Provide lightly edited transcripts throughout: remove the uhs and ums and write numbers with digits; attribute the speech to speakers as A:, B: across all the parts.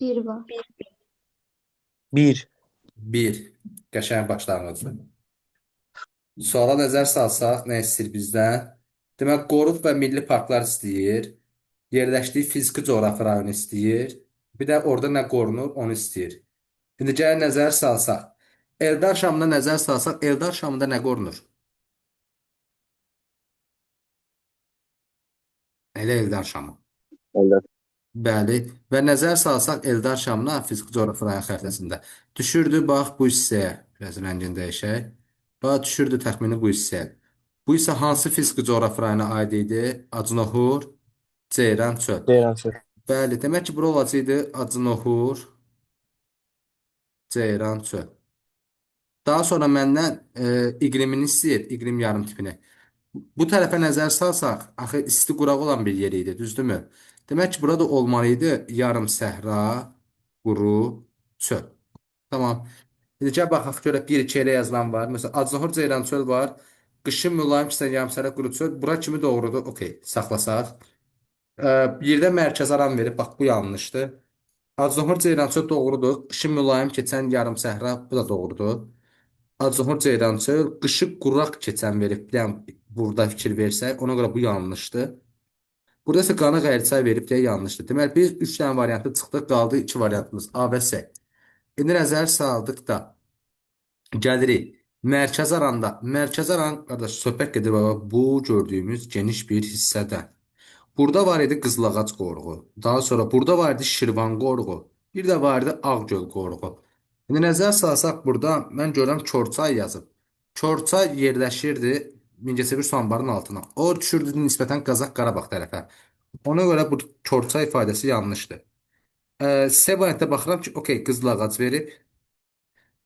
A: Bir var.
B: Bir.
C: 1. Qəşəng başlanğıc. Suala nəzər salsaq, nə istəyir bizdən? Demək, qoruq və milli parklar istəyir. Yerləşdiyi fiziki coğrafi rayon istəyir. Bir də orada nə qorunur, onu istəyir. İndi gəl nəzər salsaq. Eldar Şamına nəzər salsaq, Eldar Şamında nə qorunur? Elə Eldar Şamı.
B: Evet.
C: Bəli. Və nəzər salsaq Eldar Şamına fiziki coğrafi rayon xəritəsində. Düşürdü, bax, bu hissəyə. Biraz rəngini dəyişək. Bax, düşürdü təxmini bu hissəyə. Bu isə hansı fiziki coğrafi rayona aid idi? Acınohur, Ceyran, çöl.
B: Ceyrancı.
C: Bəli, demək ki, bura olacaqdı Acınohur, Ceyran, çöl. Daha sonra məndən iqlimini istəyir, iqlim yarım tipini. Bu tərəfə nəzər salsaq, axı isti quraq olan bir yer idi, düzdürmü? Demək ki, burada olmalı idi yarım səhra, quru, çöl. Tamam. İndi gəl baxaq görək 1-2 elə yazılan var. Məsələn, Acıhor Ceyrançöl var. Qışın mülayim kisən yarımsərə quru çöl. Bura kimi doğrudur. Okey, saxlasaq. Yerdə mərkəz aran verib, bax bu yanlışdır. Acıhor Ceyrançöl doğrudur. Qışın mülayim keçən yarım səhra, bu da doğrudur. Acıhor Ceyrançöl qışı quraq keçən verib. Bir dənə burada fikir versək, ona görə bu yanlışdır. Burada isə qanı qəyərçay verib deyə yanlışdır. Deməli biz 3 dənə variantı çıxdıq, qaldı 2 variantımız A və C. İndi nəzər saldıq da gəlirik. Mərkəz aranda, mərkəz aran, qardaş, söhbət gedir baba, bu gördüyümüz geniş bir hissədən. Burada var idi Qızılağac qoruğu. Daha sonra burada var idi Şirvan qoruğu. Bir də var idi Ağgöl qoruğu. İndi nəzər salsaq burada mən görürəm Korçay yazıb. Korçay yerləşirdi Mingəçevir su anbarının altına. O düşürdü nisbətən Qazax Qarabağ tərəfə. Ona görə bu Korçay ifadəsi yanlışdır. C variantına baxıram ki, okey, Qızılağac verib.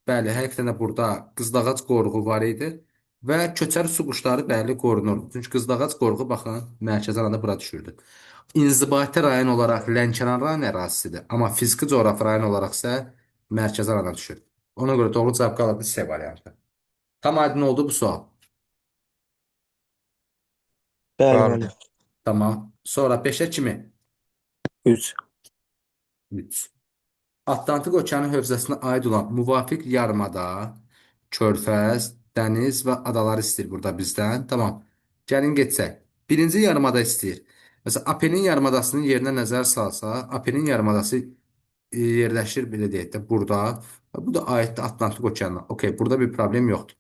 C: Bəli, həqiqətən də burada Qızılağac qoruğu var idi və köçəri su quşları bəli qorunur. Çünki Qızılağac qoruğu baxın, mərkəzi arada bura düşürdü. İnzibati rayon olaraq Lənkəran rayon ərazisidir, amma fiziki coğrafi rayon olaraq isə mərkəzi arana düşür. Ona görə doğru cavab qalırdı C variantı. Tam aydın oldu bu sual.
B: Bəli,
D: Bəli.
B: müəllim.
C: Tamam. Sonra 5-ə kimi?
B: 3.
C: 3. Atlantik Okeanı hövzəsinə aid olan müvafiq yarımada körfəz, dəniz və adalar istəyir burada bizdən. Tamam. Gəlin getsək. Birinci yarımada istəyir. Məsələn, Apenin yarımadasının yerinə nəzər salsa, Apenin yarımadası yerləşir belə deyək də burada. Bu da aiddir Atlantik Okeanına. Okey, burada bir problem yoxdur.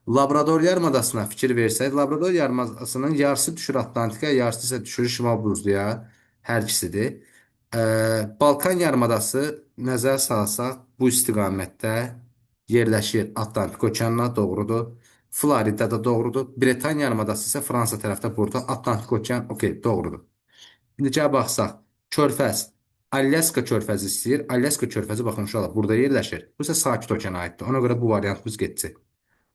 C: Labrador yarımadasına fikir versək, Labrador yarımadasının yarısı düşür Atlantika, yarısı isə düşür Şimal Buzluya. Hər ikisidir. Balkan yarımadası nəzər salsaq, bu istiqamətdə yerləşir Atlantik okeanına doğrudur. Florida da doğrudur. Britaniya yarımadası isə Fransa tərəfdə burada. Atlantik okean, okey, doğrudur. İndi gəl baxsaq, körfəz. Alyaska körfəzi istəyir. Alyaska körfəzi baxın uşaqlar burada yerləşir. Bu isə sakit okeana aiddir. Ona görə bu variantımız getdi.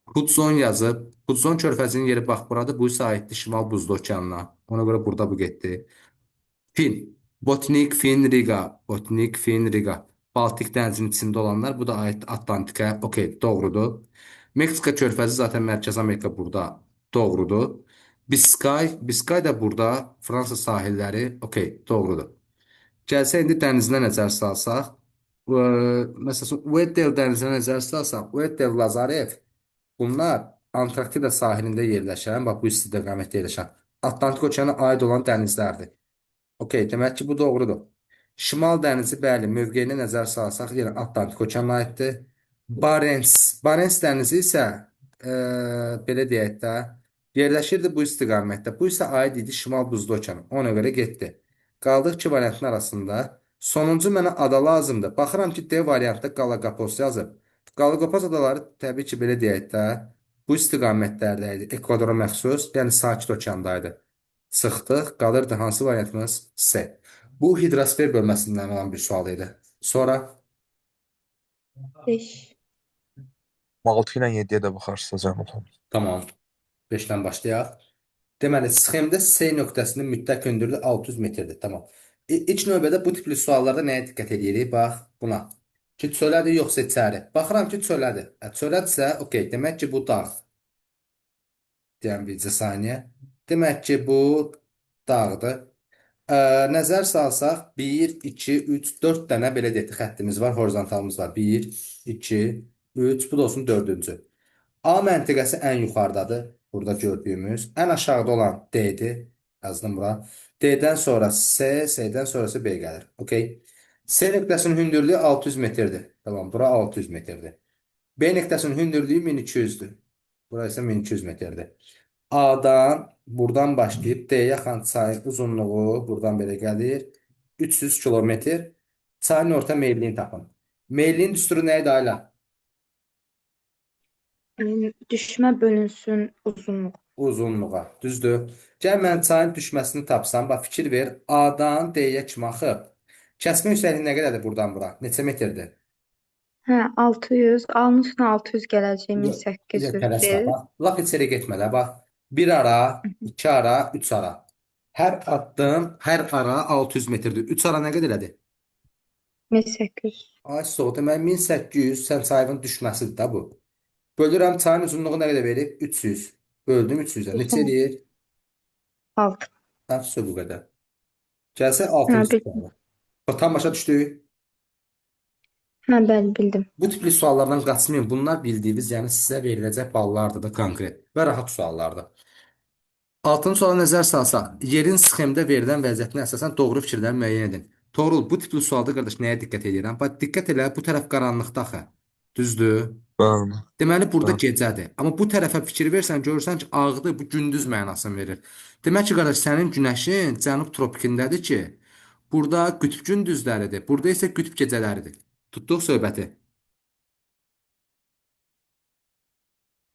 C: Hudson yazıb. Hudson körfəzinin yeri bax buradır. Bu isə aiddir Şimal Buzlu okeanına. Ona görə burada bu getdi. Fin. Botnik, Fin, Riga. Botnik, Fin, Riga. Baltik dənizinin içində olanlar. Bu da aid Atlantika. Okey, doğrudur. Meksika körfəzi zaten Mərkəzi Amerika burada. Doğrudur. Biskay. Biskay da burada. Fransa sahilləri. Okey, doğrudur. Gəlsə indi dənizinə nəzər salsaq. ə, Məsələn, Weddell dənizinə nəzər salsaq. Weddell, Lazarev. Bunlar Antarktida sahilində yerləşən, bax bu istiqamətdə yerləşən Atlantik okeana aid olan dənizlərdir. Okey, demək ki, bu doğrudur. Şimal dənizi, bəli, mövqeyinə nəzər salsaq, yenə Atlantik okeana aiddir. Barents, Barents dənizi isə belə deyək də, yerləşirdi bu istiqamətdə. Bu isə aid idi Şimal Buzlu okeana. Ona görə getdi. Qaldıq ki, variantın arasında. Sonuncu mənə ada lazımdır. Baxıram ki, D variantda Qalaqapos yazıb. Qalaqapos adaları təbii ki, belə deyək də, bu istiqamətlərdə idi. Ekvadora məxsus, yəni sakit okeandaydı. Çıxdıq, qalırdı hansı variantımız? C. Bu hidrosfer bölməsindən olan bir sual idi. Sonra
A: 5.
D: 6 ilə 7-yə də baxarsınız hocam.
C: tamam. 5-dən başlayaq. Deməli, sxemdə C nöqtəsinin mütləq hündürlüyü 600 metrdir. Tamam. İlk növbədə bu tipli suallarda nəyə diqqət edirik? Bax, buna. Ki, çölədir yoxsa içəri. Baxıram ki, çölədir. Çölədirsə, okey. Demək ki, bu dağ. Deyəm bircə saniyə. Demək ki, bu dağdır. Nəzər salsaq 1, 2, 3, 4 dənə belə deyək xəttimiz var, horizontalımız var. 1, 2, 3, bu da olsun dördüncü. A məntəqəsi ən yuxarıdadır. Burada gördüyümüz. Ən aşağıda olan D-dir. Yazdım bura. D-dən sonra C, C-dən sonrası B gəlir. Okay. C nöqtəsinin hündürlüyü 600 metrdir. Tamam, bura 600 metrdir. B nöqtəsinin hündürlüyü 1200-dür. Bura isə 1200 metrdir. A'dan buradan başlayıb D'yə yaxın çayın uzunluğu buradan belə gəlir. 300 kilometr. Çayın orta meylliyini tapın. Meyilliyin düsturu nə idi ailə?
A: Düşmə bölünsün uzunluq.
C: Uzunluğa. Düzdür. Gəl mən çayın düşməsini tapsam. Bax fikir ver. A'dan D'yə kimi axıb. Kəsmə yüksəkliyi nə qədərdir buradan bura? Neçə metrdir?
A: Hə, 600. Alnın üstünə 600 gələcək,
C: Yox, bir də
A: 1800
C: tələsmə.
A: deyil.
C: Bax, laf içeri getmə də. Bax, bir ara, iki ara, üç ara. Hər addım, hər ara 600 metrdir. Üç ara nə qədər elədi?
A: 1800.
C: Ay soğuk. Deməli 1800 sən çayın düşməsidir də bu. Bölürəm çayın uzunluğu nə qədər verir? 300. Böldüm 300-ə. Neçə eləyir?
A: 6.
C: Həfsə bu qədər. Gəlsə
A: Hə,
C: 600
A: bildim.
C: sualı. Bax, tam başa düşdük.
A: Hə, bəli, bildim.
C: Bu tipli suallardan qaçmayın. Bunlar bildiyiniz, yəni sizə veriləcək ballardır da konkret və rahat suallardır. Altıncı suala nəzər salsaq, yerin sxemdə verilən vəziyyətinə əsasən doğru fikirləri müəyyən edin. Toğrul, bu tipli sualda qardaş nəyə diqqət edirəm? Bax, diqqət elə, bu tərəf qaranlıqda axı. Düzdür?
D: Bəli.
C: Deməli, burada
D: Bəli.
C: gecədir. Amma bu tərəfə fikir versən, görürsən ki, ağdır, bu gündüz mənasını verir. Demək ki, qardaş, sənin günəşin cənub tropikindədir ki, burada qütb gündüzləridir, burada isə qütb gecələridir. Tutduq söhbəti.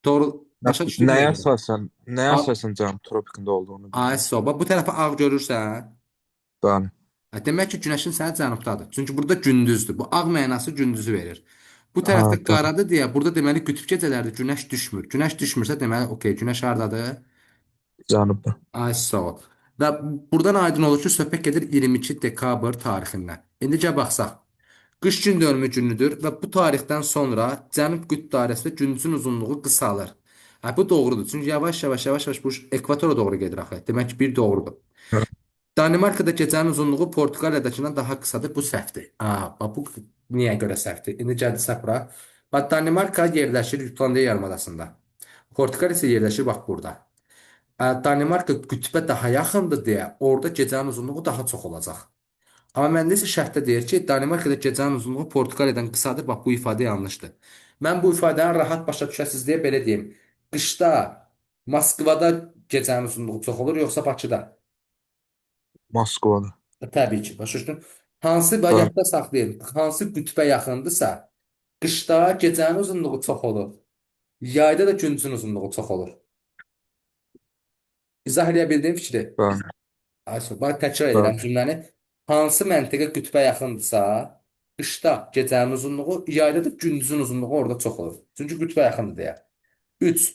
C: Doğru, başa düşdük
D: Nəyə
C: mü?
D: əsasən, nəyə
C: A-
D: əsasən cənub tropikində olduğunu
C: Ay,
D: bilmirəm.
C: soba, bu tərəfə ağ görürsən.
D: Bəli.
C: Demək ki, günəşin səni cənubdadır. Çünki burada gündüzdür. Bu ağ mənası gündüzü verir. Bu
D: Ha,
C: tərəfdə
D: bəli.
C: qaradır deyə burada deməli qütb gecələrdə günəş düşmür. Günəş düşmürsə deməli okey, günəş hardadır?
D: Cənubda.
C: Ay sağ ol. Və buradan aydın olur ki, söhbət gedir 22 dekabr tarixindən. İndi gəl baxsaq. Qış gün dönümü günüdür və bu tarixdən sonra cənub qütb dairəsində gündüzün uzunluğu qısalır. Ha, bu doğrudur. Çünki yavaş-yavaş bu ekvatora doğru gedir axı. Demək ki, bir doğrudur.
D: Hə,
C: Danimarkada gecənin uzunluğu Portuqaliyadakından daha qısadır. Bu səhvdir. Bax bu niyə görə səhvdir? İndi gəldik bura. Bax Danimarka yerləşir Jutlandiya yarımadasında. Portuqaliya isə yerləşir bax burada. Danimarka qütbə daha yaxındır deyə orada gecənin uzunluğu daha çox olacaq. Amma məndə isə şərtdə deyir ki, Danimarkada gecənin uzunluğu Portuqaliyadan qısadır. Bax bu ifadə yanlışdır. Mən bu ifadəni rahat başa düşəsiz deyə belə deyim. Qışda Moskvada gecənin uzunluğu çox olur, yoxsa Bakıda?
D: Moskvada.
C: Təbii ki, başa düşdün. Hansı
D: Bəli.
C: yadda saxlayın. Hansı qütbə yaxındırsa, qışda gecənin uzunluğu çox olur. Yayda da gündüzün uzunluğu çox olur. İzah edə bildiyim fikri.
D: Bəli.
C: Ayşə, bax təkrar
D: Bəli.
C: edirəm cümləni. Hansı məntəqə qütbə yaxındırsa, qışda gecənin uzunluğu, yayda da gündüzün uzunluğu orada çox olur. Çünki qütbə yaxındır deyə. 3.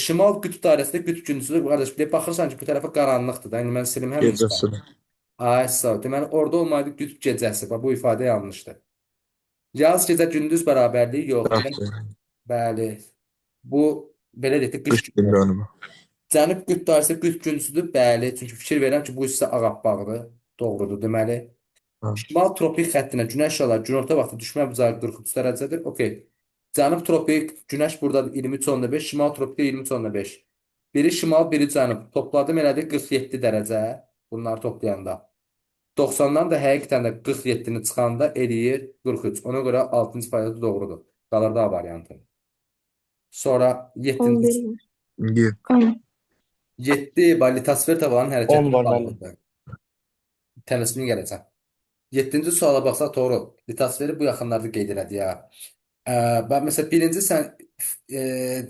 C: Şimal qütb dairəsində qütb gündüzüdür. Qardaş, bir baxırsan ki, bu tərəfə qaranlıqdır da. İndi mən silim həmin
D: Gecəsi.
C: Ay sağ ol. Deməli orada olmaydı qütb gecəsi. Bax bu ifadə yanlışdır. Yaz gecə gündüz bərabərliyi yox. Deməli, bəli. Bu belə deyək də qış
D: Qış gün
C: günü.
D: dönümü.
C: Cənub qütb dairəsi qütb gündüzüdür. Bəli. Çünki fikir verirəm ki, bu hissə ağappaqdır. Doğrudur deməli.
D: Hə.
C: Şimal tropik xəttinə günəş şüaları günorta vaxtı düşmə bucağı 43 dərəcədir. Okey. Cənub tropik günəş burdadır 23.5, şimal tropikdə 23.5. Biri şimal, biri cənub. Topladım elədi 47 dərəcə. Bunları toplayanda. 90-dan da həqiqətən də 47-ni çıxanda eləyir 43. Ona görə 6-cı fayda doğrudur. Qalır da A variantı. Sonra 7-ci
A: 11.
D: 10.
A: 10.
C: 7 litosfer tavanın
B: 10
C: hərəkətinə
B: var
C: bağlıdır. Tələsmin gələcəm. 7-ci suala baxsaq doğru. Litosferi bu yaxınlarda qeyd elədik ya. Bax məsələn birinci sən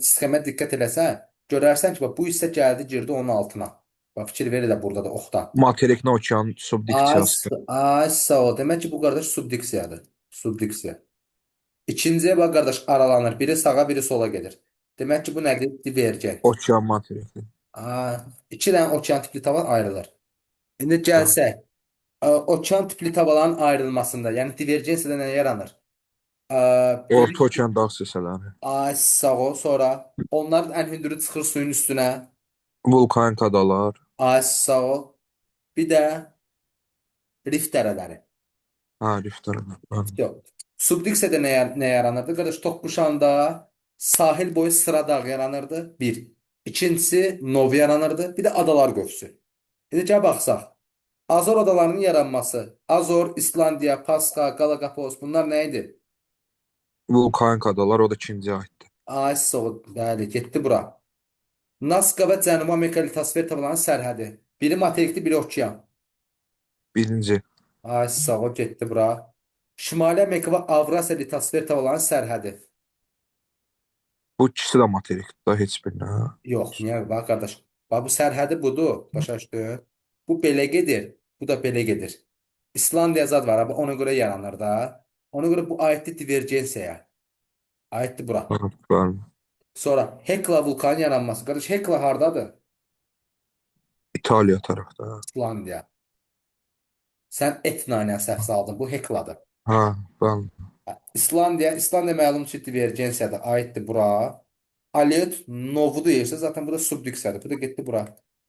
C: sxemə diqqət eləsən, görərsən ki, bax bu hissə gəldi, girdi onun altına. Bax fikir ver elə burada da oxdan.
D: Materik okean subdiksiyası.
C: Ay sağ ol. Demək ki bu qardaş subdiksiyadır. Subdiksiya. İkinciyə bax qardaş aralanır. Biri sağa, biri sola gedir. Demək ki bu nədir? Divergent.
D: Okean materiki.
C: İki dənə okean tipli tavan ayrılır. İndi gəlsək, okean tipli tavaların ayrılmasında, yəni divergensiyada nə yaranır?
D: Orta okean dağ hissələri.
C: Ay sağ ol. Sonra onların ən hündürü çıxır suyun üstünə.
D: Vulkanik adalar.
C: Ay sağ ol. Bir də Rift dərələri.
D: Ha, Rift'ten. Anladım.
C: Yox. Subduksiyada nə yaranırdı? Qardaş, toqquşanda sahil boyu sıra dağ yaranırdı. Bir. İkincisi nov yaranırdı. Bir də adalar qövsü. İndi gəl baxsaq. Azor adalarının yaranması. Azor, İslandiya, Paska, Galapagos bunlar nə idi?
D: Vulkanik adalar o da ikinciye aitti.
C: Ay, soğud. Bəli, getdi bura. Naska və Cənubi Amerika litosfer tabalarının sərhədi. Biri materikli, biri okean.
D: Birinci.
C: Ay, sağ ol, getdi bura. Şimali Amerika və Avrasiya litosfer tabalarının sərhədi.
D: Bu ikisi de materik. Daha hiçbirine. Ha.
C: Yox, niyə? Bax, qardaş. Bax, bu sərhədi budur. Başa düşdün? Bu belə gedir. Bu da belə gedir. İslandiya zad var. Ona görə yaranır da. Ona görə bu aiddir divergensiyaya. Aiddir bura.
D: Ben
C: Sonra Hekla vulkanı yaranması. Qardaş, Hekla hardadır?
D: İtalya tarafta. Ha.
C: İslandiya. Sən Etna ilə səhv saldın. Bu Hekladır.
D: Ha, ben
C: İslandiya məlum ki, divergensiyada aiddir bura. Alet novu deyirsə, zaten bu da subduksiyadır. Bu da getdi bura.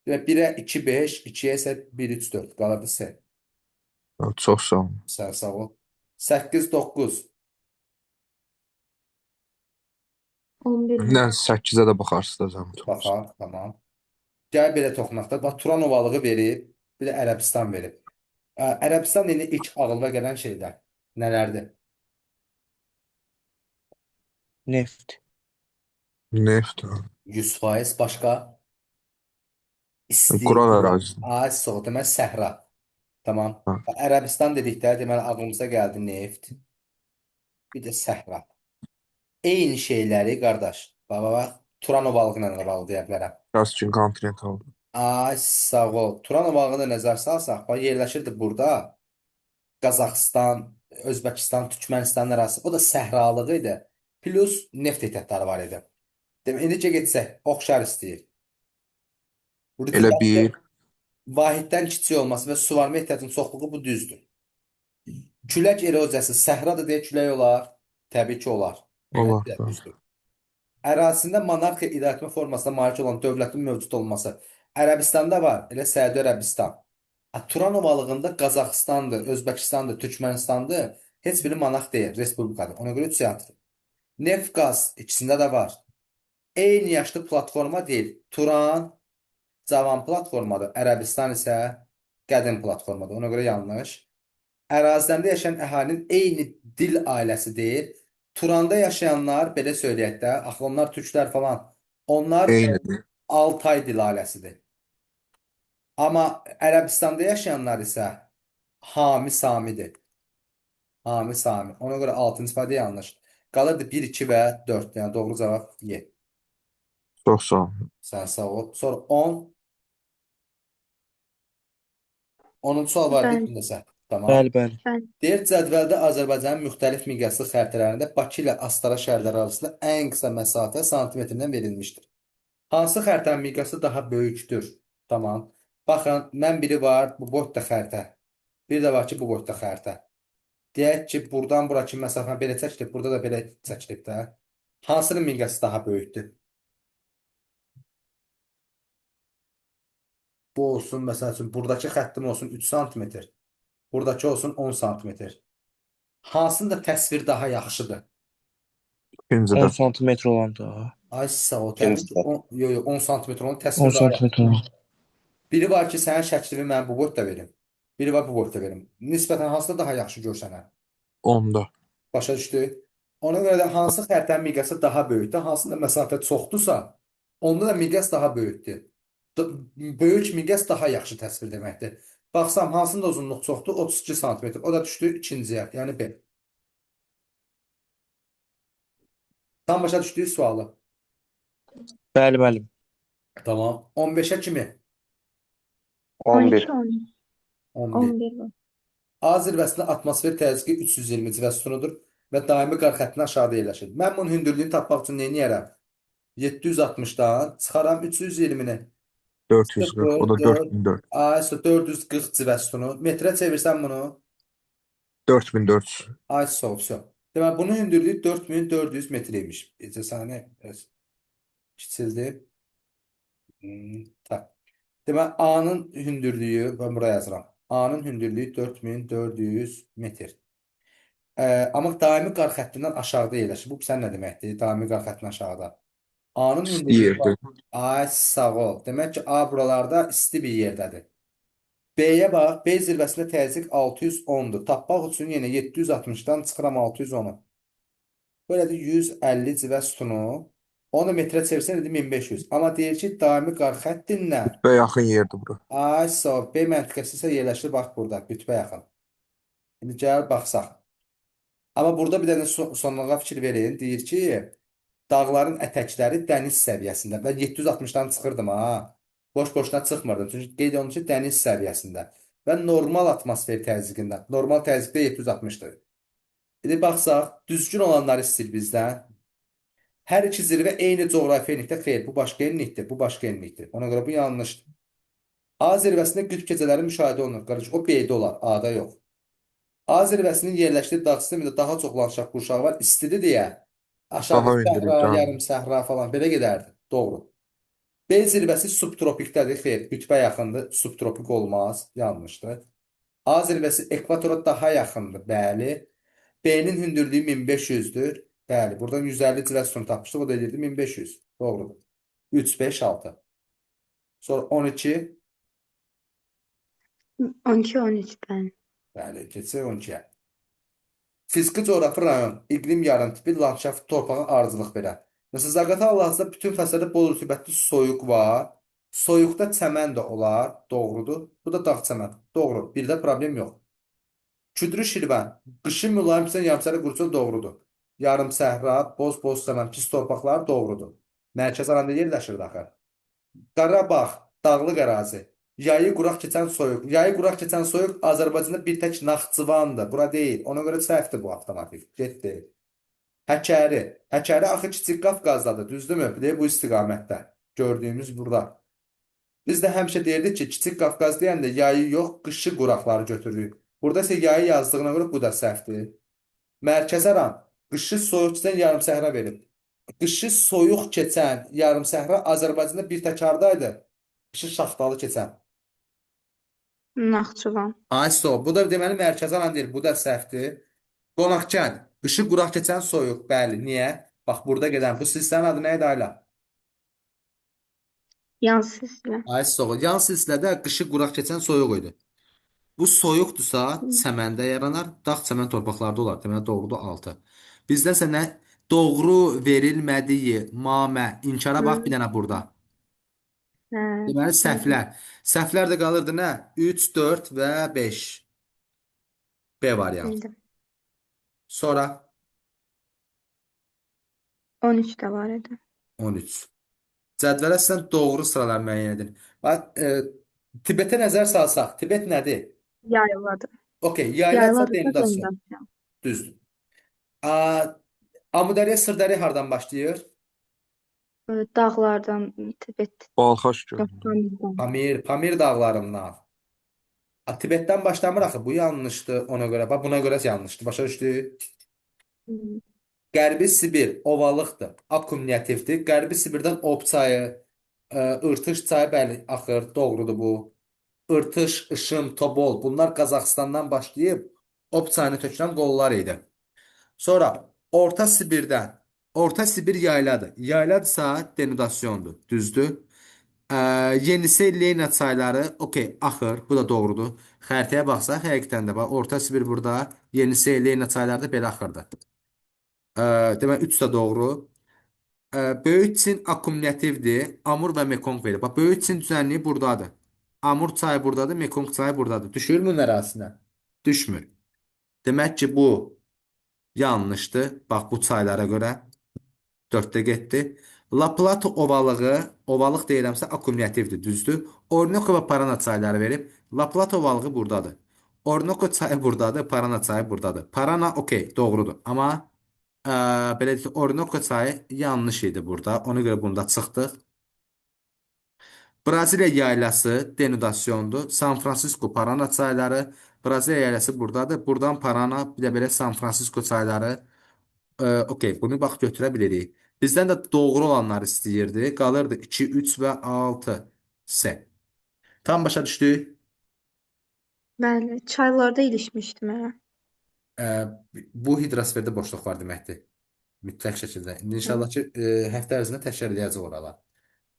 C: Demək 1-ə 2, 5, 2-yə isə 1, 3, 4 qalırdı S.
D: çok sağ olun.
C: Sən sağ ol. 8, 9.
A: 11 var.
D: Ben 8'e de bakarsın da zahmet olmasa.
C: Baxaq, tamam. Gəl belə toxunaq da. Bax, Turan ovalığı verib, bir də Ərəbistan verib. Ərəbistan indi ilk ağıla gələn şeylər nələrdir?
E: Neft.
D: Neft. Ha.
C: 100% başqa?
D: Kuran
C: İstiqlal.
D: arazisi.
C: Ay, soğuk. Demək, səhra. Tamam.
D: Ha.
C: Ərəbistan dedikdə, deməli, ağlımıza gəldi neft. Bir də səhra. Eyni şeyləri, qardaş. Bax. Turan ovalığına da bağlı deyə bilərəm.
D: Biraz için kontinent oldu.
C: Ay, sağ ol. Turan ovalığına nəzər salsaq, bax, yerləşirdi burada. Qazaxıstan, Özbəkistan, Türkmənistan arası. O da səhralığı idi. Plus neft ehtiyatları var idi. Demək, indicə getsək, oxşar istəyir.
D: Elə bir.
C: Vahiddən kiçik olması və suvarma ehtiyatının çoxluğu bu düzdür. Külək eroziyası səhradır deyə külək olar? Təbii ki, olar.
D: Olar,
C: Əlbəttə,
D: da.
C: düzdür. Ərazisində monarxiya idarəetmə formasına malik olan dövlətin mövcud olması Ərəbistanda var, elə Səudiyyə Ərəbistan. Turan ovalığında Qazaxıstandır, Özbəkistandır, Türkmənistandır. Heç biri monarx deyil, respublikadır. Ona görə üç siyahıdır. Neft, qaz ikisində də var. Eyni yaşlı platforma deyil. Turan cavan platformadır. Ərəbistan isə qədim platformadır. Ona görə yanlış. Ərazilərdə yaşayan əhalinin eyni dil ailəsi deyil. Turanda yaşayanlar, belə söyləyək də, axı onlar türklər falan, onlar
D: Eyni.
C: Altay dil ailəsidir. Amma Ərəbistanda yaşayanlar isə Hami Samidir. Hami Sami. Ona görə 6-cı ifadə yanlış. Qalırdı 1, 2 və 4. Yəni doğru cavab Y.
D: Çok sağ olun.
C: Sən sağ ol. Sonra 10. 10-cu sual var
A: Bəli.
C: idi Tamam.
E: Bəli, bəli.
C: Deyir, cədvəldə Azərbaycanın müxtəlif miqyaslı xəritələrində Bakı ilə Astara şəhərləri arasında ən qısa məsafə santimetrdən verilmişdir. Hansı xəritənin miqyası daha böyükdür? Tamam. Baxın, mən biri var, bu boyda xəritə. Bir də var ki, bu boyda xəritə. Deyək ki, buradan bura kimi məsafə belə çəkilib, burada da belə çəkilib də. Hansının miqyası daha böyükdür? Bu olsun, məsəl üçün, buradakı xəttim olsun 3 santimetr. Buradakı olsun 10 santimetr. Hansında təsvir daha yaxşıdır?
D: İkinci
E: 10
D: de.
E: santimetr olan da.
C: Ay, sağ ol.
B: İkincisi.
C: Təbii ki, 10 santimetr olan
E: 10
C: təsvir daha yaxşı.
E: santimetr olan.
C: Biri var ki, sənin şəklini mən bu boyda verim. Biri var bu boyda verim. Nisbətən hansıda daha yaxşı görsənər?
D: 10'da.
C: Başa düşdü? Ona görə də hansı xəritənin miqyası daha böyükdür, hansında məsafə çoxdursa, onda da miqyas daha böyükdür. Böyük miqyas daha yaxşı təsvir deməkdir. Baxsam, hansında uzunluq çoxdur? 32 santimetr. O da düşdü ikinciyə, yəni B. Tam başa düşdüyü sualı.
E: Bəli, bəli.
C: Tamam. 15'e kimi?
B: 11.
A: 12,
C: 11.
A: 11 var.
C: A zirvəsində atmosfer təzyiqi 320 civə sütunudur və daimi qar xəttinin aşağıda yerləşir. Mən bunun hündürlüyünü tapmaq üçün nə edərəm? 760-dan çıxaram 320-ni.
D: 440. O da 4004.
C: Ay, 440 civə sütunu. Metrə çevirsən bunu.
D: 4400.
C: Ay, soğuk. Deməli, bunun hündürlüyü 4400 metreymiş. Necə saniyə kiçildi. Tak. Deməli, A-nın hündürlüyü, ben buraya yazıram. A-nın hündürlüyü 4400 metr. Amma daimi qar xəttindən aşağıda yerləşir. Bu sən nə deməkdir? Daimi qar xəttindən aşağıda. A-nın
D: İsti
C: hündürlüyü
D: yerdə.
C: var. Ay sağ ol. Demək ki, A buralarda isti bir yerdədir. B-yə bax. B zirvəsində təzyiq 610-dur. Tapmaq üçün yenə 760-dan çıxıram 610-u. Böyle de 150 civə sütunu. Onu metrə çevirsən indi 1500. Amma deyir ki, daimi qar xəttindən
D: Və yaxın yerdir bura.
C: A, B məntəqəsi isə yerləşir bax burada, qütbə yaxın. İndi gəl baxsaq. Amma burada bir dənə sonluğa fikir verin. Deyir ki, dağların ətəkləri dəniz səviyyəsində. Mən 760-dan çıxırdım ha. Boş-boşuna çıxmırdım. Çünki qeyd olunur ki, dəniz səviyyəsində. Və normal atmosfer təzyiqindən. Normal təzyiqdə 760-dır. İndi baxsaq, düzgün olanları istir bizdən. Hər iki zirvə eyni coğrafi enlikdə. Xeyr, bu başqa enlikdir, bu başqa enlikdir. Ona görə bu yanlışdır. A zirvəsində qütb gecələri müşahidə olunur. Qardaş, o B-də olar, A-da yox. A zirvəsinin yerləşdiyi dağ sistemində daha çox landşaft qurşağı var. İstidir deyə aşağı
D: Daha
C: səhra,
D: hündürlükdə.
C: yarım səhra falan belə gedərdi. Doğru. B zirvəsi subtropikdədir. Xeyr, qütbə yaxındır. Subtropik olmaz. Yanlışdır. A zirvəsi ekvatora daha yaxındır. Bəli. B-nin hündürlüyü 1500'dür. Bəli, buradan 150 civə sütunu tapmışdıq. O da edirdi 1500. Doğrudur. 3, 5, 6. Sonra 12.
A: 12, 13 bəli.
C: Bəli, keçək 12-yə. Fiziki coğrafi rayon, iqlim yarımtipi, landşaft, torpağa arıcılıq verər. Məsələn, Zaqatala hal-hazırda bütün fəslərdə bol rütubətli soyuq var. Soyuqda çəmən də olar. Doğrudur. Bu da dağ çəmən. Doğru. Birdə problem yox. Küdrü Şirvan, qışın mülayim pisən yarımsərə qurucu doğrudur. Yarım səhra, boz çəmən, pis torpaqlar doğrudur. Mərkəz aranda yerləşir axı. Qarabağ, dağlıq ərazi. Yayı quraq keçən soyuq. Yayı quraq keçən soyuq Azərbaycanda bir tək Naxçıvandır. Bura deyil. Ona görə səhvdir bu avtomatik. Getdi. Həkəri. Həkəri axı Kiçik Qafqazdadır. Düzdürmü? Bir də bu istiqamətdə. Gördüyümüz burada. Biz də həmişə deyirdik ki, Kiçik Qafqaz deyəndə yayı yox, qışı quraqları götürürük. Burada isə yayı yazdığına görə bu da səhvdir. Mərkəz aran qışı soyuq keçən yarım səhra verib. Qışı soyuq keçən yarım səhra Azərbaycanda bir tək hardaydı? Qışı şaxtalı keçən.
A: Naxçıvan.
C: Ay soğuk. Bu da deməli mərkəz aran deyil. Bu da səhvdir. Qonaqkənd. Qışı quraq keçən soyuq. Bəli. Niyə? Bax burada gedən. Bu silsilənin adı nə idi Ayla?
A: Yan sislə.
C: Ay soğuk. Yan silsilədə qışı quraq keçən soyuq idi. Bu soyuqdursa çəməndə yaranar. Dağ çəmən torpaqlarda olar. Deməli doğrudur 6. Bizdəsə nə? Doğru verilmədiyi mamə. İnkara bax bir dənə burada.
A: Hə.
C: Deməli səhvlər. Səhvlər də qalırdı nə? 3, 4 və 5. B variantı.
A: Bildim.
C: Sonra
A: 13 də var idi.
C: 13. Cədvələ sən doğru sıralar müəyyən edin. Bax, Tibetə nəzər salsaq, Tibet nədir?
A: Yayladır.
C: Okey, yayladsa
A: Yayladır da
C: denilasyon.
A: denilasyon.
C: Düzdür. Amudərya, Sırdərya hardan başlayır?
A: Dağlardan Tibet.
D: Balxaş
A: Yox,
D: gölündən.
A: Pamirdən.
C: Pamir dağlarından. Tibetdən başlamır axı. Bu yanlışdır ona görə. Bax, buna görə yanlışdır. Başa düşdü?
A: Hı.
C: Qərbi Sibir ovalıqdır, akkumulyativdir. Qərbi Sibirdən Ob çayı, Irtış çayı bəli axır, doğrudur bu. Irtış, Işım, Tobol bunlar Qazaxıstandan başlayıb Ob çayını tökülən qollar idi. Sonra Orta Sibirdən, Orta Sibir yayladır. Yayladırsa denudasiyondur, düzdür. Yenisey, Leyna çayları, okey, axır, bu da doğrudur. Xəritəyə baxsaq, həqiqətən də bax, Orta Sibir burada, Yenisey, Leyna çayları da belə axırdı. Demək 3 də doğru. Böyük Çin akkumulyativdir. Amur və Mekong verir. Bax, Böyük Çin düzənliyi buradadır. Amur çayı buradadır, Mekong çayı buradadır. Düşürmü ərazisinə? Düşmür. Demək ki, bu yanlışdır. Bax, bu çaylara görə 4-də getdi. La Plata ovalığı, ovalıq deyirəmsə akkumulyativdir, düzdür. Orinoco və Parana çayları verib. La Plata ovalığı buradadır. Orinoco çayı buradadır, Parana çayı buradadır. Parana okey, doğrudur. Amma belə deyək, Orinoco çayı yanlış idi burada. Ona görə bunda çıxdıq. Braziliya yaylası denudasiyondur. San Francisco, Parana çayları. Braziliya yaylası buradadır. Buradan Parana, bir də belə San Francisco çayları. Okey, bunu bax götürə bilirik. Bizdən də doğru olanlar istəyirdi. Qalırdı 2, 3 və 6. S. Tam başa düşdük.
A: Bəli, çaylarda ilişmişdim mən.
C: Ə, bu hidrosferdə boşluq var deməkdir. Mütləq şəkildə. İndi
A: Hı.
C: inşallah ki, həftə ərzində təkrar edəcəyik oralar.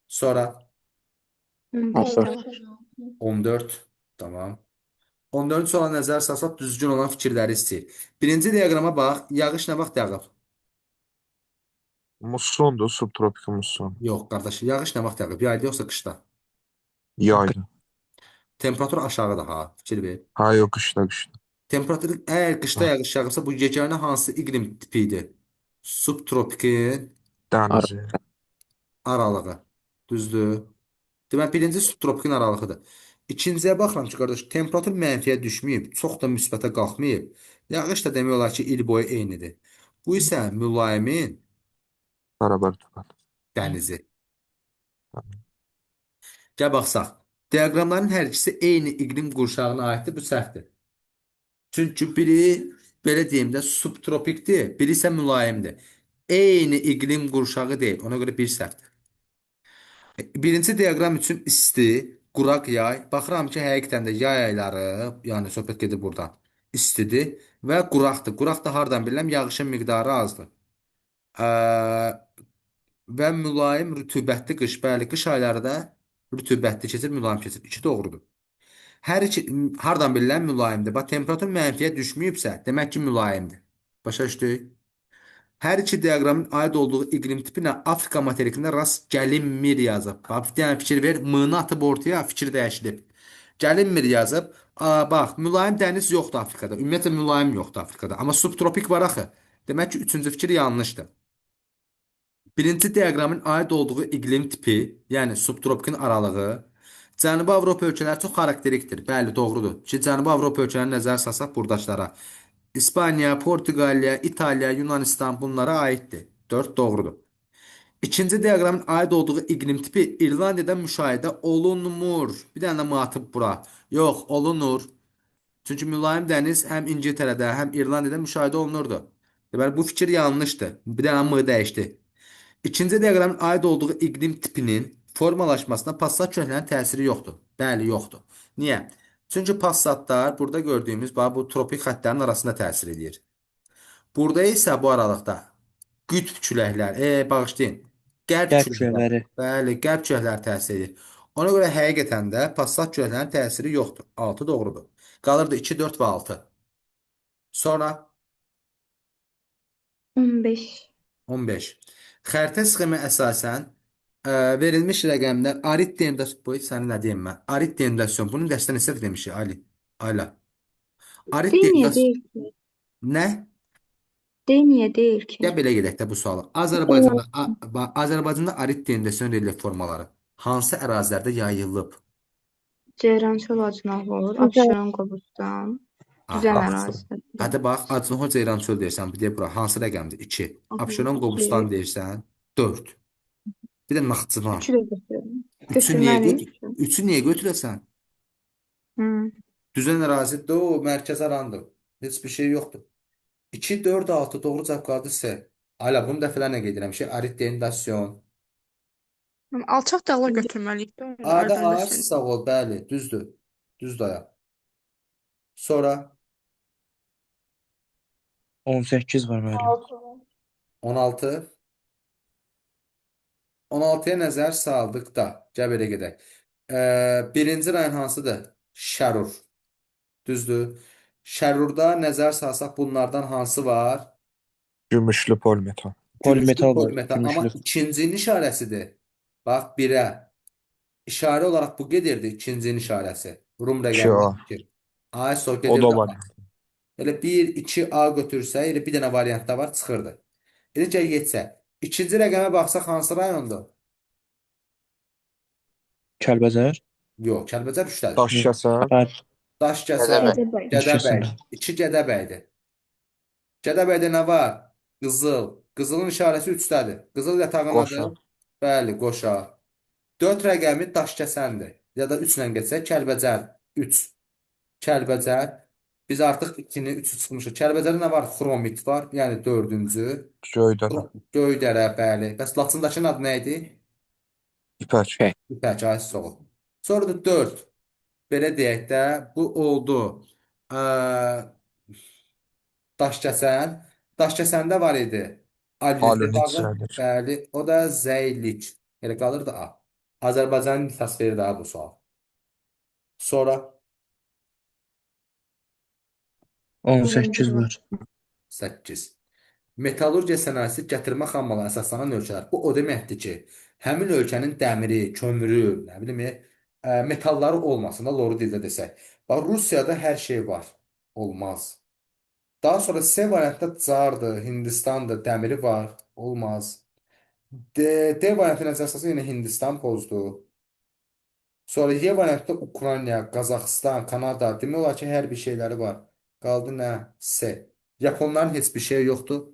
C: Sonra
A: 15 də
B: 14.
A: var.
C: 14. Tamam. 14-cü suala nəzər salsaq düzgün olan fikirləri istəyir. Birinci diaqrama bax. Yağış nə vaxt yağıb?
D: Mussondur, subtropik musson.
C: Yox, qardaş. Yağış nə vaxt yağıb? Yayda yoxsa qışda?
D: Yaydı.
C: Temperatur aşağıdır ha. Fikir ver.
D: Ha, yox, qışda.
C: Temperatur əgər qışda
D: Ha,
C: yağış yağırsa bu yeganə hansı iqlim tipi idi? Subtropikin
D: dənizi.
C: aralığı. Düzdür? Demək birinci subtropikin aralığıdır. İkinciyə baxıram ki, qardaş, temperatur mənfiyə düşməyib, çox da müsbətə qalxmayıb. Yağış da demək olar ki, il boyu eynidir. Bu isə mülayimin
D: Bərabər rütubət.
C: dənizi. Gəl baxsaq. Diaqramların hər ikisi eyni iqlim qurşağına aiddir, bu səhvdir. Çünki biri belə deyim də subtropikdir, biri isə mülayimdir. Eyni iqlim qurşağı deyil, ona görə bir səhvdir. Birinci diaqram üçün isti, quraq yay. Baxıram ki, həqiqətən də yay ayları, yəni söhbət gedir buradan. İstidir və quraqdır. Quraq da hardan bilirəm? Yağışın miqdarı azdır. Ə, və mülayim rütubətli qış. Bəli, qış ayları da rütubətli keçir, mülayim keçir. İki doğrudur. Hər iki hardan bilirəm mülayimdir. Bax, temperatur mənfiyə düşməyibsə, demək ki, mülayimdir. Başa düşdük? Hər iki diaqramın aid olduğu iqlim tipinə Afrika materikində rast gəlinmir yazıb. Bax, bir dənə fikir ver. M-ni atıb ortaya, fikir dəyişilib. Gəlinmir yazıb. Bax, mülayim dəniz yoxdur Afrikada. Ümumiyyətlə mülayim yoxdur Afrikada. Amma subtropik var axı. Demək ki, üçüncü fikir yanlışdır. Birinci diaqramın aid olduğu iqlim tipi, yəni subtropikin aralığı, Cənubi Avropa ölkələri çox xarakterikdir. Bəli, doğrudur. Ki, Cənubi Avropa ölkələrini nəzərə salsaq burdakılara. İspaniya, Portuqaliya, İtaliya, Yunanistan bunlara aiddir. 4 doğrudur. İkinci diaqramın aid olduğu iqlim tipi İrlandiyada müşahidə olunmur. Bir dənə də matıb bura. Yox, olunur. Çünki mülayim dəniz həm İngiltərədə, həm İrlandiyada müşahidə olunurdu. Deməli, bu fikir yanlışdır. Bir dənə M dəyişdi. İkinci diaqramın aid olduğu iqlim tipinin formalaşmasına Passat köhnələrinin təsiri yoxdur. Bəli, yoxdur. Niyə? Çünki Passatlar burada gördüyümüz bu tropik xəttlərin arasında təsir edir. Burada isə bu aralıqda qütb küləklər, bağışlayın, qərb
E: Qərb
C: küləklər,
E: küləkləri.
C: bəli, qərb küləkləri təsir edir. Ona görə həqiqətən də Passat küləklərinin təsiri yoxdur. 6 doğrudur. Qalırdı 2, 4 və 6. Sonra
A: 15.
C: 15. Xəritə sxemi əsasən verilmiş rəqəmlər arit dendasyon, bu səni nə deyim mən? Arit dendasyon. Bunun dəstə neçə demişik Ali? Ayla. Arit
A: Deyil niyə
C: dendasyon
A: deyil ki?
C: nə?
A: Deyil niyə deyil ki?
C: Gəl belə gedək də bu suala.
A: O
C: Azərbaycanda arit dendasyon relyef formaları hansı ərazilərdə yayılıb?
A: Ceyrançol acınaq olur. Abşeron Qobustan. Düzən
C: Aha.
A: ərazidə.
C: Hadi bax, Acınxo Ceyrançöl deyirsən, bir deyə bura hansı rəqəmdir? 2. Abşeron Qobustan deyirsən, 4. Bir də Naxçıvan.
A: 3-ü də götürürəm.
C: 3-ü niyə
A: Götürməliyik.
C: 3-ü niyə götürəsən?
A: Hı.
C: Düzən ərazidə o mərkəz arandır. Heç bir şey yoxdur. 2, 4, 6 doğru cavab qaldı C. Ala bunu dəfələrlə qeyd edirəm. Arit dendasyon.
F: Alçaq dağlar götürməliyik də.
C: Adı
F: Ərdən
C: ağac
F: desin.
C: sağ ol, bəli, düzdür. Düz daya. Sonra
E: 18 var müəllim.
C: 16. 16-ya nəzər saldıqda, gəl belə gedək. Birinci rayon hansıdır? Şərur. Düzdür. Şərurda nəzər salsaq bunlardan hansı var?
D: Gümüşlü polimetal.
E: Polimetal var.
C: Polimetal. Amma
E: Gümüşlü.
C: ikincinin işarəsidir. Bax, 1-ə. İşarə olaraq bu gedirdi, ikincinin işarəsi. Rum
D: 2A.
C: rəqəmi 2. A sol
D: O
C: gedirdi.
D: da var.
C: Elə 1, 2A götürsə, elə bir dənə variant da var, çıxırdı. Elə gəl getsə. İkinci rəqəmə baxsaq hansı rayondur?
E: Kəlbəcər.
C: Yox, Kəlbəcər 3-dədir.
D: Daşkəsən.
E: Bəli.
C: Daşkəsən,
B: Gədəbəy.
C: Gədəbəy.
E: Daşkəsən.
C: 2 Gədəbəydir. Gədəbəydə nə var? Qızıl. Qızılın işarəsi 3-dədir. Qızıl yatağın
D: Qoşa.
C: adı? Bəli, qoşa. 4 rəqəmi Daşkəsəndir. Ya da 3 ilə getsək Kəlbəcər 3. Kəlbəcər. Biz artıq 2-ni 3-ü çıxmışıq. Kəlbəcərdə nə var? Xromit var. Yəni 4-cü.
D: Göydərə.
C: Göydərə, bəli. Bəs Laçındakının adı nə idi?
D: İpək.
C: İpək, ay sağ ol. Sonra da 4. Belə deyək də, bu oldu. Ə, Daşkəsən. Daşkəsəndə var idi. Alülit bağı.
D: Alülit.
C: Bəli, o da zəylit. Elə qalır da A. Azərbaycanın tasviri daha bu sual. Sonra
E: 18
A: 21 var.
E: var.
C: 8. Metallurgiya sənayesi gətirmə xammalı əsaslanan ölkələr. Bu o deməkdir ki, həmin ölkənin dəmiri, kömürü, nə bilim, metalları olmasın da loru dildə desək. Bax, Rusiyada hər şey var. Olmaz. Daha sonra C variantda Cardır, Hindistandır, dəmiri var. Olmaz. D variantı nəzərə salsa yenə Hindistan pozdu. Sonra Y variantda Ukrayna, Qazaxıstan, Kanada. Demək olar ki, hər bir şeyləri var. Qaldı nə? C. Yaponların heç bir şey yoxdur.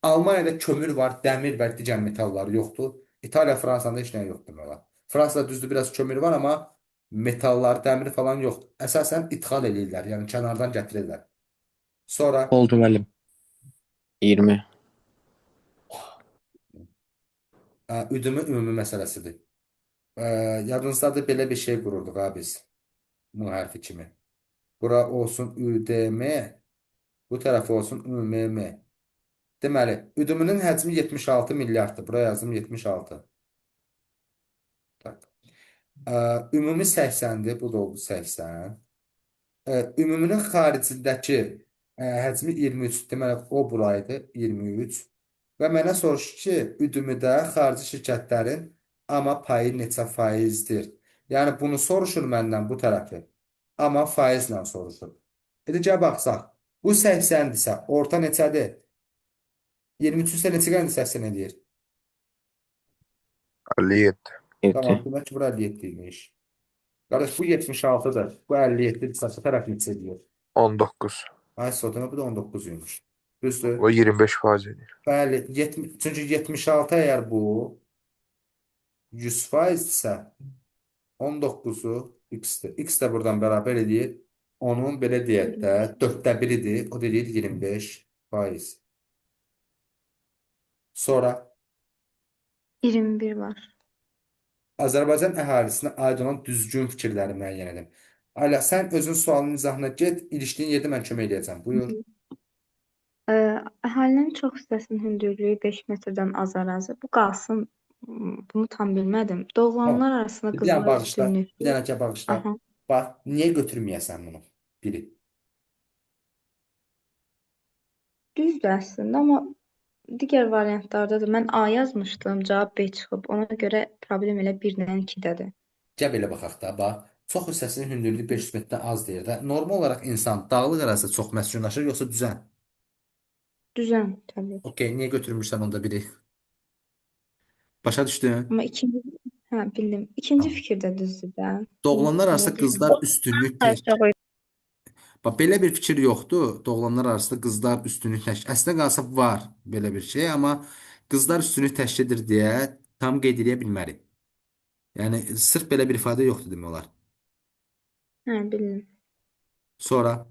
C: Almaniyada kömür var, dəmir və digər metalları yoxdur. İtaliya, Fransada heç nə yoxdur demək olar. Fransada düzdür biraz kömür var, amma metallar, dəmir falan yoxdur. Əsasən ixal eləyirlər, yəni kənardan gətirirlər. Sonra
E: Oldu müəllim.
B: 20.
C: üdümü ümumi məsələsidir. Yadınızdadır belə bir şey qururduq ha biz. Bu hərfi kimi. Bura olsun ÜDM, bu tərəf olsun ÜMM. Deməli, üdümünün həcmi 76 milyarddır. Buraya yazdım 76. Tak. Ümumi 80'dir. Bu da oldu 80. Ümuminin xaricindəki həcmi 23. Deməli, o buraydı 23. Və mənə soruşur ki, üdümüdə xarici şirkətlərin amma payı neçə faizdir? Yəni, bunu soruşur məndən bu tərəfi. Amma faizlə soruşur. Edəcə baxsaq, bu 80-dirsə, orta neçədir? 23 ise neçə gəldi 80 edir?
D: 57.
C: Tamam,
B: 7.
C: demək ki, bura 57 imiş. Qardaş, bu 76'dır. Bu 57 saçı tərəf neçə edir?
D: 19.
C: Ay, sotuna bu da 19 imiş. Düzdür?
D: O 25% edir.
C: Bəli, çünki 76 əgər bu 100%-dirsə 19'u x-dir. X də buradan bərabər edir. Onun belə deyək də 4də 1-idir. O deyir 25%. Sonra
A: 21 var.
C: Azərbaycan əhalisinə aid olan düzgün fikirləri müəyyən edin. Ayla, sən özün sualın izahına get, ilişdiyin yerdə mən kömək edəcəm. Buyur.
A: Əhalinin çox hissəsinin hündürlüyü 5 metrdən az ərazi. Bu qalsın. Bunu tam bilmədim. Doğulanlar arasında
C: Bir dənə
A: qızlar
C: bağışla,
A: üstünlük.
C: bir dənə bağışla.
A: Aha.
C: Bax, niyə götürməyəsən bunu? Biri.
A: Düzdür əslində, amma digər variantlarda da mən A yazmışdım, cavab B çıxıb. Ona görə problem elə 1-dən 2-dədir.
C: Gəl belə baxaq da, bax. Çox hissəsinin hündürlüyü 500 metrdən az deyir də. Normal olaraq insan dağlıq ərazidə çox məskunlaşır, yoxsa düzən?
A: Düzən təbii ki.
C: Okey, niyə götürmürsən onda biri? Başa düşdün?
A: Amma bildim. İkinci
C: Tamam.
A: fikir də düzdür də.
C: Doğulanlar arasında
A: Nədir?
C: qızlar üstünlük
A: Aşağı.
C: Bax, belə bir fikir yoxdur. Doğulanlar arasında qızlar üstünlük təşkil. Əslində qalsa var belə bir şey, amma qızlar üstünlük təşkil edir deyə tam qeyd edə bilmərik. Yəni sırf belə bir ifadə yoxdur demək olar.
A: Bildim.
C: Sonra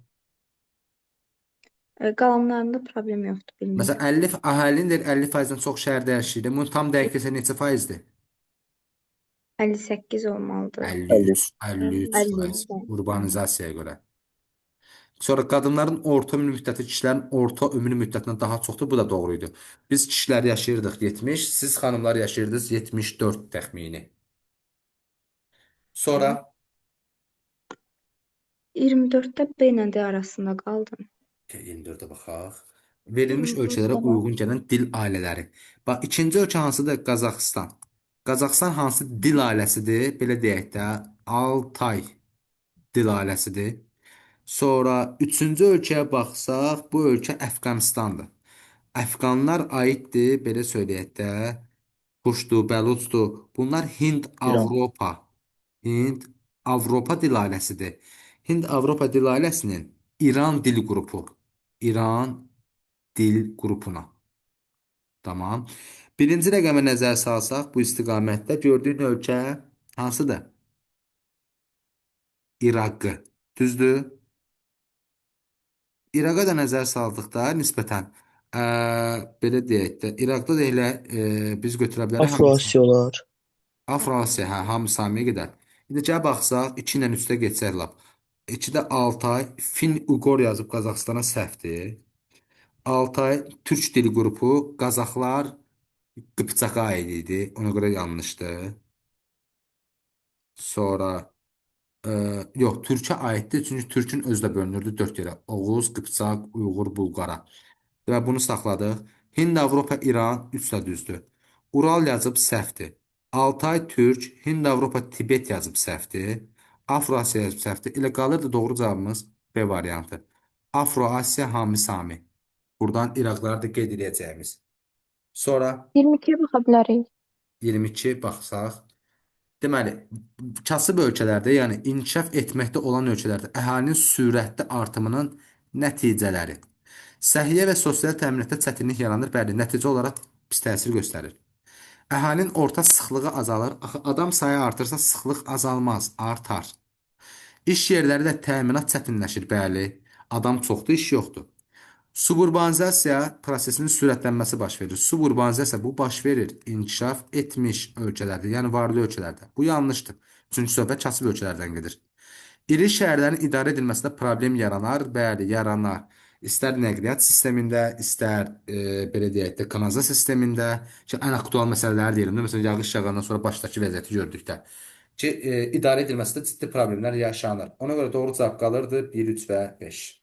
A: Qalanlarında problem yoxdur, bilmirəm.
C: məsələn 50 əhalinin deyir 50%-dən çox şəhərdə yaşayır. Bunu tam dəqiq desək neçə faizdir?
A: 58 olmalıdır.
C: 53, 53%.
A: 53.
C: Urbanizasiyaya görə. Sonra qadınların orta ömür müddəti kişilərin orta ömür müddətindən daha çoxdur. Bu da doğruydu. Biz kişilər yaşayırdıq 70, siz xanımlar yaşayırdınız 74 təxmini. Sonra
A: 24-də B ilə D arasında qaldım.
C: 24-ə baxaq. Verilmiş
A: Hı,
C: ölkələrə
A: tamam.
C: uyğun gələn dil ailələri. Bax, ikinci ölkə hansıdır? Qazaxıstan. Qazaxıstan hansı dil ailəsidir? Belə deyək də, Altay dil ailəsidir. Sonra üçüncü ölkəyə baxsaq, bu ölkə Əfqanistandır. Əfqanlar aiddir, belə söyləyək də, Puştu, Bəluçdu. Bunlar
E: İran.
C: Hind-Avropa dil ailəsidir. Hind-Avropa dil ailəsinin İran dil qrupu. İran dil qrupuna. Tamam. Birinci rəqəmə nəzər salsaq, bu istiqamətdə gördüyün ölkə hansıdır? İraqı. Düzdür? İraqa da nəzər saldıqda nisbətən belə deyək də, İraqda da elə biz götürə bilərik hamısı.
E: Afro-Asiyalar.
C: Afro-Asiya, hə, hamı Samiyə gedər. İndi gəl baxsaq 2 ilə üstə geçsək lap. 2-də Altay, Fin-Uqor yazıb Qazaxstana səhvdir. Altay Türk dili qrupu, Qazaxlar Qıpçaqa aid idi. Ona görə yanlışdır. Sonra yox, Türkə aiddir. Çünki Türkün özü də bölünürdü 4 yerə. Oğuz, Qıpçaq, Uyğur, Bulqara. Və bunu saxladıq. Hind, Avropa, İran 3 də düzdür. Ural yazıb səhvdir. Altay Türk, Hind, Avropa, Tibet yazıb səhvdir. Afro-Asiya yazıb səhvdir. Elə qalırdı doğru cavabımız B variantı. Afro-Asiya Hami Sami. Buradan İraqları da qeyd edəcəyimiz. Sonra
G: 22-yə baxa bilərik.
C: 22 baxsaq. Deməli, kasıb ölkələrdə, yəni inkişaf etməkdə olan ölkələrdə əhalinin sürətli artımının nəticələri. Səhiyyə və sosial təminatda çətinlik yaranır. Bəli, nəticə olaraq pis təsir göstərir. Əhalinin orta sıxlığı azalır. Axı adam sayı artırsa sıxlıq azalmaz, artar. İş yerləri də təminat çətinləşir. Bəli, adam çoxdur, iş yoxdur. Suburbanizasiya prosesinin sürətlənməsi baş verir. Suburbanizasiya bu baş verir inkişaf etmiş ölkələrdə, yəni varlı ölkələrdə. Bu yanlışdır. Çünki söhbət kasıb ölkələrdən gedir. İri şəhərlərin idarə edilməsində problem yaranar. Bəli, yaranar. İstər nəqliyyat sistemində, istər belə deyək də kanalizasiya sistemində, ki, ən aktual məsələləri deyirəm də, məsələn, yağış yağandan sonra başdakı vəziyyəti gördükdə ki, idarə edilməsində ciddi problemlər yaşanır. Ona görə doğru cavab qalırdı 1, 3 və 5.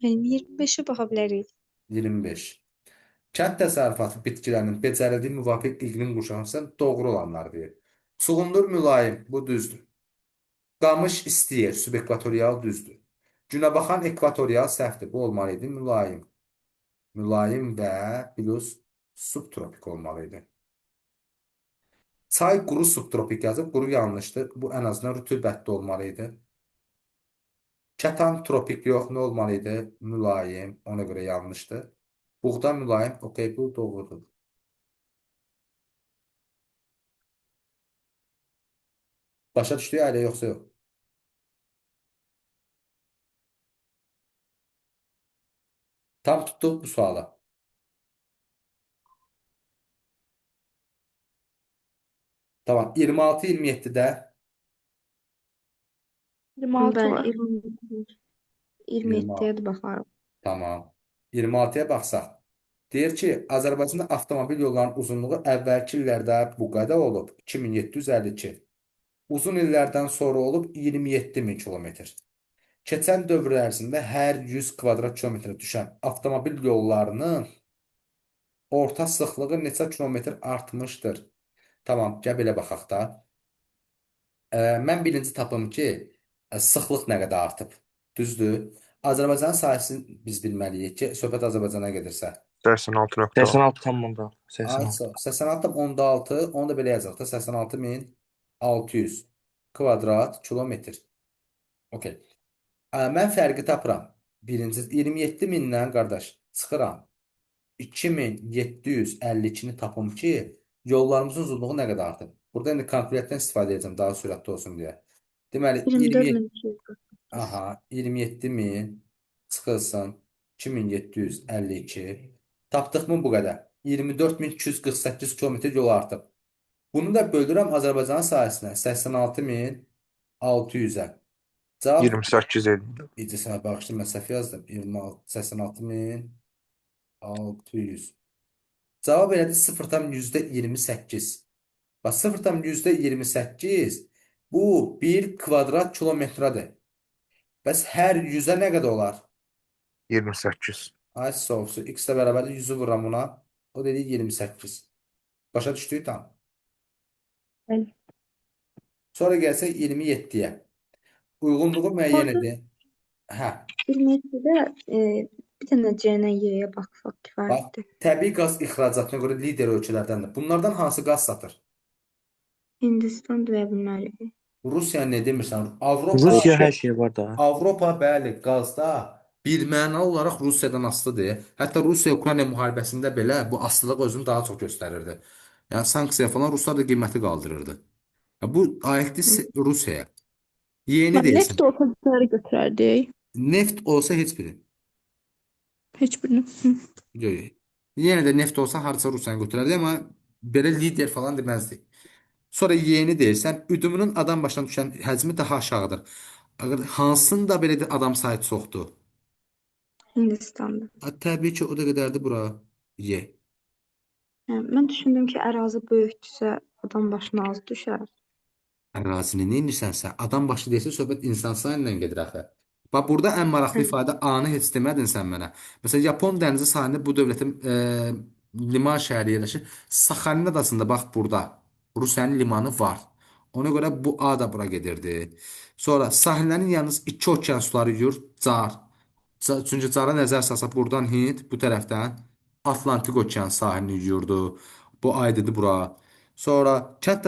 A: Mənim 25-ə baxa bilərik.
C: 25. Kənd təsərrüfatı bitkilərinin becərildiyi müvafiq iqlim qurşanırsa doğru olanlar deyir. Çuğundur mülayim, bu düzdür. Qamış istəyir, subekvatorial düzdür. Günəbaxan ekvatorial səhvdir, bu olmalı idi mülayim. Mülayim və plus subtropik olmalı idi. Çay quru subtropik yazıb, quru yanlışdır. Bu ən azından rütubətli olmalı idi. Kətan tropik yox, nə olmalı idi? Mülayim, ona görə yanlışdır. Buğda mülayim, okey, bu doğrudur. Başa düşdük ailə yoxsa yox? Tam tutduq bu suala. Tamam, 26-27-də
F: 26
A: Bəli,
F: var.
A: 27-yə də baxarıq.
C: tamam. 26-ya baxsaq. Deyir ki, Azərbaycanda avtomobil yollarının uzunluğu əvvəlki illərdə bu qədər olub 2752. Uzun illərdən sonra olub 27.000 kilometr. Keçən dövr ərzində hər 100 kvadrat kilometrə düşən avtomobil yollarının orta sıxlığı neçə kilometr artmışdır? Tamam, gəl belə baxaq da. Mən birinci tapım ki, sıxlıq nə qədər artıb. Düzdür? Azərbaycanın sahəsini biz bilməliyik ki, söhbət Azərbaycana gedirsə.
D: 86.6.
E: 86,6. 86.
C: 86.6, onu da belə yazaq da 86.600 kvadrat kilometr. Okey. Mən fərqi tapıram. Birinci 27.000-dən qardaş çıxıram. 2752-ni tapım ki, yollarımızın uzunluğu nə qədər artıb. Burada indi kalkulyatordan istifadə edəcəm daha sürətli olsun deyə. Deməli
A: 24.200.
C: aha 27.000 çıxılsın 2752. Tapdıq mı bu qədər? 24.248 kilometr yol artıb. Bunu da böldürəm Azərbaycanın sahəsinə 86.600-ə. Cavab
D: 28 eləyir.
C: İcəsinə baxışlı mən səhv yazdım. 86.600. Cavab elədi 0,28. Bax 0,28 bu 1 kvadrat kilometrədir. Bəs hər 100-ə nə qədər olar?
D: 28.
C: Ay soğusu. X-də bərabərdir 100-ü vuram buna. O dedi 28. Başa düşdük tam.
A: Bəli.
C: Sonra gəlsək 27-yə. Uyğunluğu müəyyən edin. Hə.
A: 27-də bir dənə C-yə, Y-yə baxsaq
C: Bax,
A: kifayətdir.
C: təbii qaz ixracatına görə lider ölkələrdəndir. Bunlardan hansı qaz satır?
A: Hindistan deyə bilməliyik.
C: Rusiya nə demirsən? Avropa,
E: Rusiya hər şey var da.
C: Avropa bəli qazda birmənalı olaraq Rusiyadan asılıdır. Hətta Rusiya-Ukrayna müharibəsində belə bu asılılıq özünü daha çox göstərirdi. Yəni sanksiya falan Ruslar da qiyməti qaldırırdı. Ya, bu aiddir Rusiyaya. Yeni
F: Neft
C: deyilsin.
F: olsa bizləri götürərdik.
C: Neft olsa heç biri.
F: Heç birini.
C: Yox. Yenə də neft olsa harca Rusiyanı götürərdi, amma belə lider falan deməzdik. Sonra Y-ni deyirsən, üdümünün adam başına düşən həcmi daha aşağıdır. Hansında belə də adam sayı çoxdur?
A: Hindistan'da.
C: Təbii ki, o da qədərdir bura. Y.
A: Yəni, mən düşündüm ki, ərazi böyükdürsə adam başına az düşər.
C: Ərazini nə edirsənsə, adam başı deyirsə söhbət insan sayı ilə gedir axı. Bax burada ən maraqlı
A: Hə.
C: ifadə A-nı heç demədin sən mənə. Məsələn, Yapon dənizi sahilində bu dövlətin liman şəhəri yerləşir. Saxalin adasında bax burada Rusiyanın limanı var. Ona görə bu A da bura gedirdi. Sonra sahillərin yalnız iki okean suları yuyur. Car. Çünki Cara nəzər salsa buradan Hind, bu tərəfdən Atlantik okean sahilini yuyurdu. Bu aydındır bura. Sonra kənd